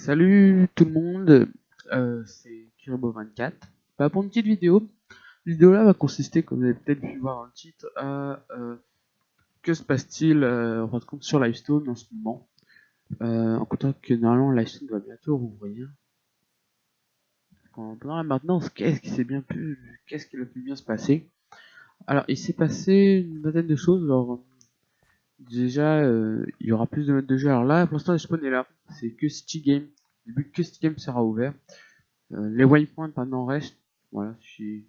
Salut tout le monde, c'est Kirbo24. Pour une petite vidéo, cette vidéo là va consister, comme vous avez peut-être pu voir dans le titre, à que se passe-t-il en fin de compte sur Livestone en ce moment. En comptant que normalement Livestone va bientôt rouvrir. Pendant la maintenance, qu'est-ce qui a pu bien se passer? Alors il s'est passé une vingtaine de choses. Alors déjà, il y aura plus de modes de jeu. Alors là, pour l'instant, Livestone est là, c'est que City Game. Début que City Game sera ouvert. Les waypoints maintenant restent. Voilà, si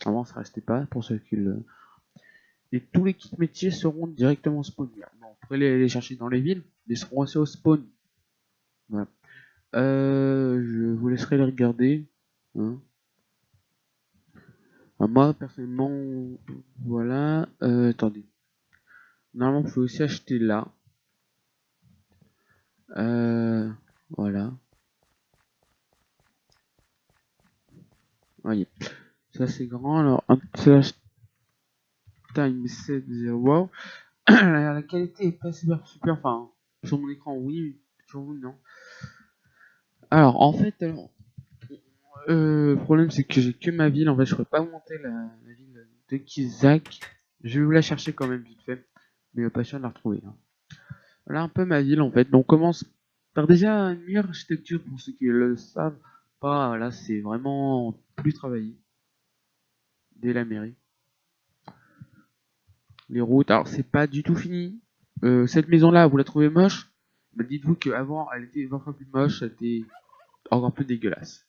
avant ça restait pas pour ceux qui le. Et tous les kits métiers seront directement spawnés. Bon, on pourrait les chercher dans les villes, mais ils seront aussi au spawn. Voilà. Je vous laisserai les regarder. Hein. Moi personnellement, voilà. Attendez. Normalement, vous pouvez aussi acheter là. Voilà. Voyez. Ça c'est grand. Alors, un slash time 7.0. Wow. La qualité est pas super super. Enfin, sur mon écran, oui. Sur vous, non. Alors, en fait, le problème c'est que j'ai que ma ville. En fait, je pourrais pas monter la ville de Kizak. Je vais vous la chercher quand même vite fait, mais pas sûr de la retrouver. Hein. Voilà un peu ma ville en fait. Donc, on commence par déjà une meilleure architecture pour ceux qui le savent pas. Là, c'est vraiment plus travaillé dès la mairie. Les routes, alors c'est pas du tout fini. Cette maison-là, vous la trouvez moche, mais dites-vous qu'avant, elle était 20 fois plus moche, elle était encore plus dégueulasse.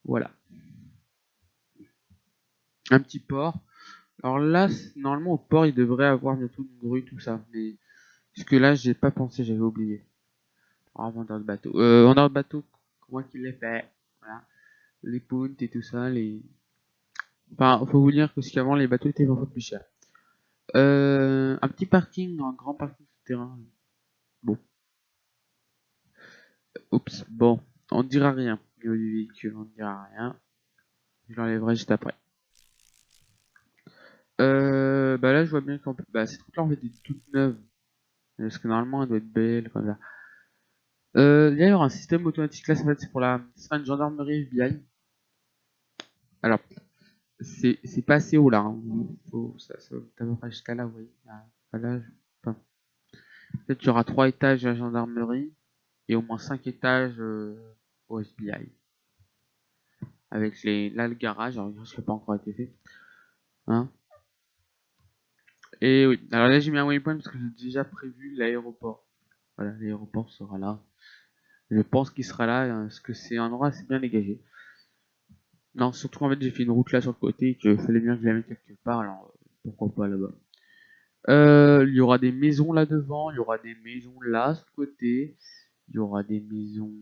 Voilà. Un petit port. Alors là, normalement au port, il devrait avoir bientôt une grue, tout ça. Mais jusque là, j'ai pas pensé, j'avais oublié. Alors, vendeur de bateau. Vendeur de bateau, comment qu'il l'ait fait. Voilà. Les punts et tout ça, les. Enfin, faut vous dire que qu'avant, les bateaux étaient 20 fois plus chers. Un petit parking, un grand parking souterrain. Bon. Oups. Bon. On ne dira rien. Au niveau du véhicule, on ne dira rien. Je l'enlèverai juste après. Bah là, je vois bien qu'en bah, cette truc-là, en fait, est toute neuve. Parce que normalement, elle doit être belle, comme ça. D'ailleurs, un système automatique là, c'est pour la une gendarmerie FBI. Alors, c'est pas assez haut là. Hein. Ça à peu près jusqu'à là, vous voyez. Là, enfin, peut-être qu'il y aura 3 étages à la gendarmerie et au moins 5 étages au FBI. Avec là, le garage, alors le garage qui n'a pas encore été fait. Hein. Et oui, alors là, j'ai mis un waypoint parce que j'ai déjà prévu l'aéroport. Voilà, l'aéroport sera là. Je pense qu'il sera là, parce que c'est un endroit assez bien dégagé. Non, surtout en fait j'ai fait une route là sur le côté et qu'il fallait bien que je la mette quelque part, alors pourquoi pas là-bas. Il y aura des maisons là devant, il y aura des maisons là sur le côté, il y aura des maisons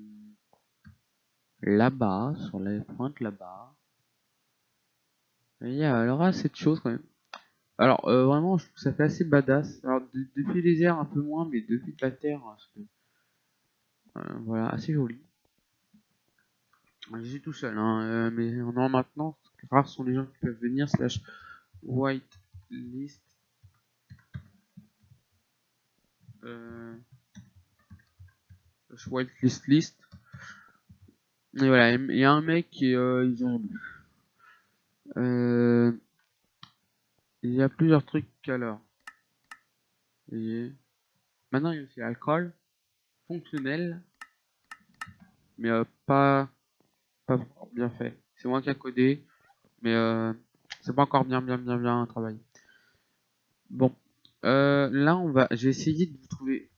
là-bas, sur la pointe là-bas. Il y aura cette chose quand même. Alors vraiment je trouve que ça fait assez badass. Alors depuis les airs un peu moins, mais depuis la terre, parce que, voilà, assez joli. Je suis tout seul, hein, mais non, maintenant, rares sont les gens qui peuvent venir, slash whitelist. Whitelist list. Et voilà, il y a un mec qui il y a plusieurs trucs alors. Vous voyez. Maintenant, il y a aussi alcool, fonctionnel, mais pas bien fait. C'est moi qui a codé, mais c'est pas encore bien travaillé. Bon, là, j'ai essayé de vous trouver.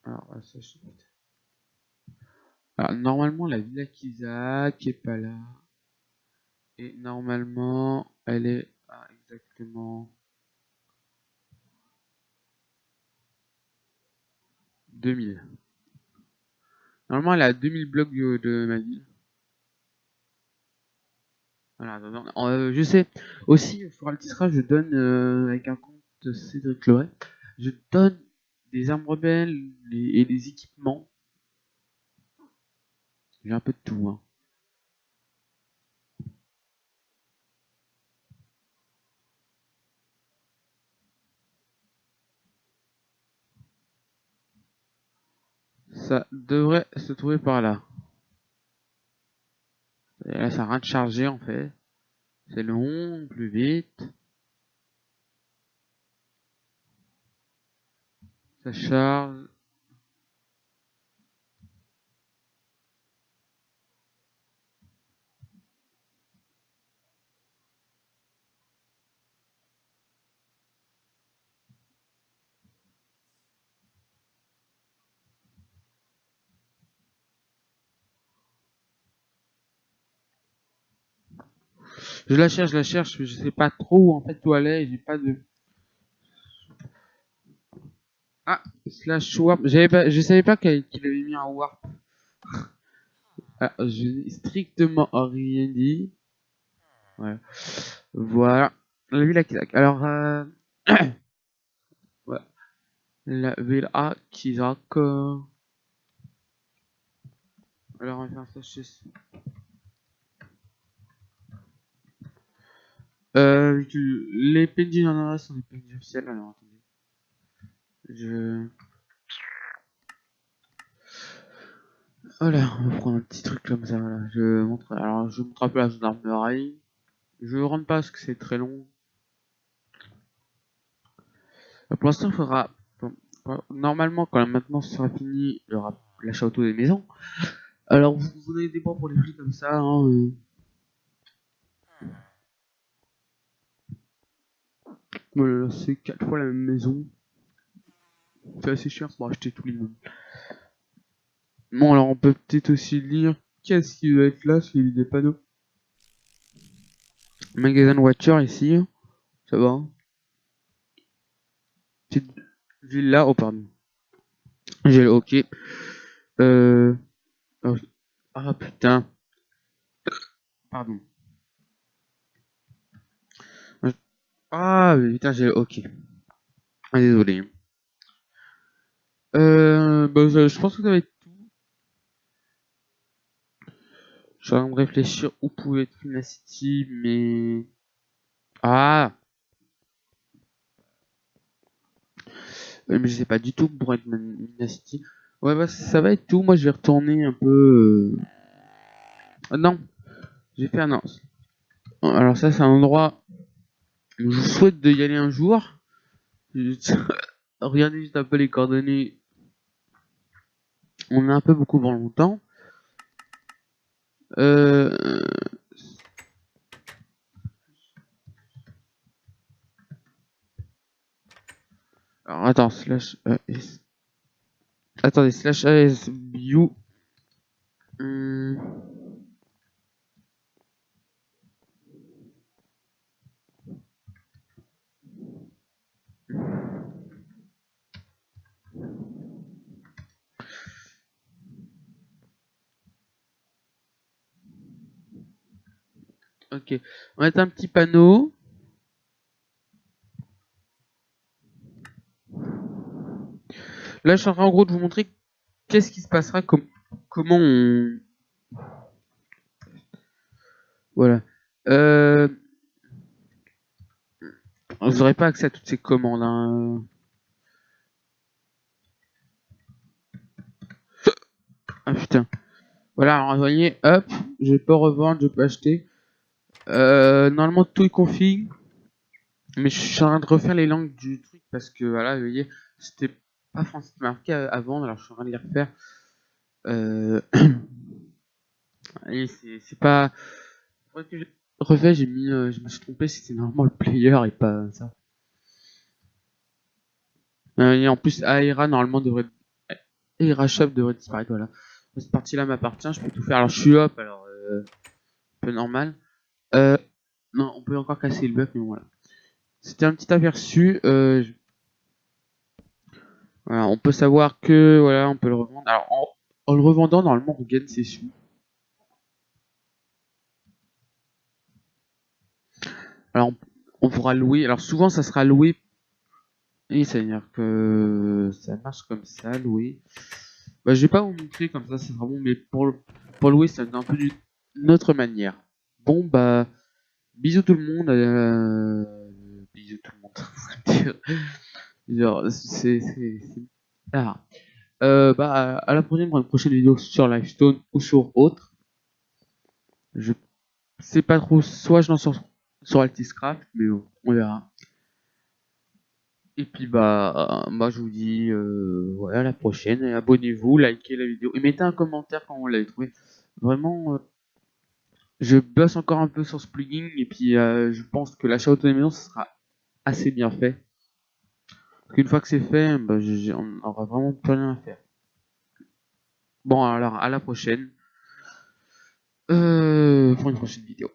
Alors, alors, normalement, la Villa Kiza qui est pas là. Et normalement, elle est à exactement 2000. Normalement, elle est à 2000 blocs de ma ville. Voilà, je sais. Aussi, sur Altisra, je donne, avec un compte Cédric Loret, je donne des armes rebelles et des équipements. J'ai un peu de tout. Hein. Ça devrait se trouver par là. Et là, ça a rien de chargé en fait. C'est long, plus vite. Ça charge. Je la cherche, mais je sais pas trop où en fait où elle est. J'ai pas de. Ah, slash warp. Je savais pas qu'il avait mis un warp. Ah, je n'ai strictement rien dit. Ouais. Voilà. La ville à Kizak. Alors, ouais. La ville à Kizak. Alors, on va faire ça chez. Les PNJ dans le reste sont des PNJ officiels. Alors, attendez. Je. Voilà, on va prendre un petit truc comme ça. Voilà. Je montre un peu la gendarmerie. Je rentre pas parce que c'est très long. Pour l'instant, il faudra. Normalement, quand la maintenance sera finie, il y aura l'achat auto des maisons. Alors, vous avez des points pour les prix comme ça. Hein, voilà, c'est 4 fois la même maison. C'est assez cher pour acheter tous les meubles. Bon, alors on peut peut-être aussi lire qu'est-ce qui doit être là, s'il y a des panneaux. Magasin de voitures ici, ça va. Petite villa, oh pardon. J'ai le ok. Euh... oh, ah putain, pardon. Ah putain, j'ai le ok. Ah, désolé. Bah, je pense que ça va être tout. Je suis en train de réfléchir où pouvait être Mina City, mais... Ah, mais je sais pas du tout pour être Mina City. Ouais, bah ça va être tout. Moi, je vais retourner un peu... Ah, non, j'ai fait un... Non. Alors ça, c'est un endroit où je souhaite d'y aller un jour. Regardez juste un peu les coordonnées. On a un peu beaucoup pour longtemps. Euh... Alors attends, slash... Attendez, slash AS view. Hum, Ok, on va mettre un petit panneau. Là, je suis en train en gros de vous montrer qu'est-ce qui se passera, comment on... Voilà. Euh... Vous n'aurez pas accès à toutes ces commandes. Hein. Ah putain. Voilà, alors vous voyez, hop, je peux revendre, je peux acheter. Normalement, tout est config. Mais je suis en train de refaire les langues du truc parce que voilà, vous voyez, c'était pas français marqué avant, alors je suis en train de les refaire. Euh... Et c'est pas. Faudrait que je refais, j'ai mis. Je me suis trompé, c'était normalement le player et pas ça. Et en plus, Aera normalement devrait. Aera Shop devrait disparaître, voilà. Cette partie-là m'appartient, je peux tout faire. Alors je suis hop, alors un peu normal. Euh, non, on peut encore casser le bug, mais voilà. C'était un petit aperçu. Voilà, on peut savoir que voilà, on peut le revendre. Alors en le revendant, normalement, on gagne ses sous. Alors on pourra louer. Alors souvent, ça sera loué. Et ça veut dire que ça marche comme ça, louer. Bah, je vais pas vous montrer comme ça, c'est vraiment. Mais pour louer, ça un peu d'une autre manière. Bon bah, bisous tout le monde. Bisous tout le monde. Genre, c'est. Ah. Bah, à la prochaine pour une prochaine vidéo sur Livestone ou sur autre. Je sais pas trop, soit je lance sur Altiscraft, mais bon, on verra. Et puis bah je vous dis ouais, à la prochaine, et abonnez-vous, likez la vidéo et mettez un commentaire quand vous l'avez trouvé. Vraiment, je bosse encore un peu sur ce plugin et puis je pense que l'achat auto des maisons ce sera assez bien fait. Parce qu'une fois que c'est fait, bah, on aura vraiment plus rien à faire. Bon alors à la prochaine pour une prochaine vidéo.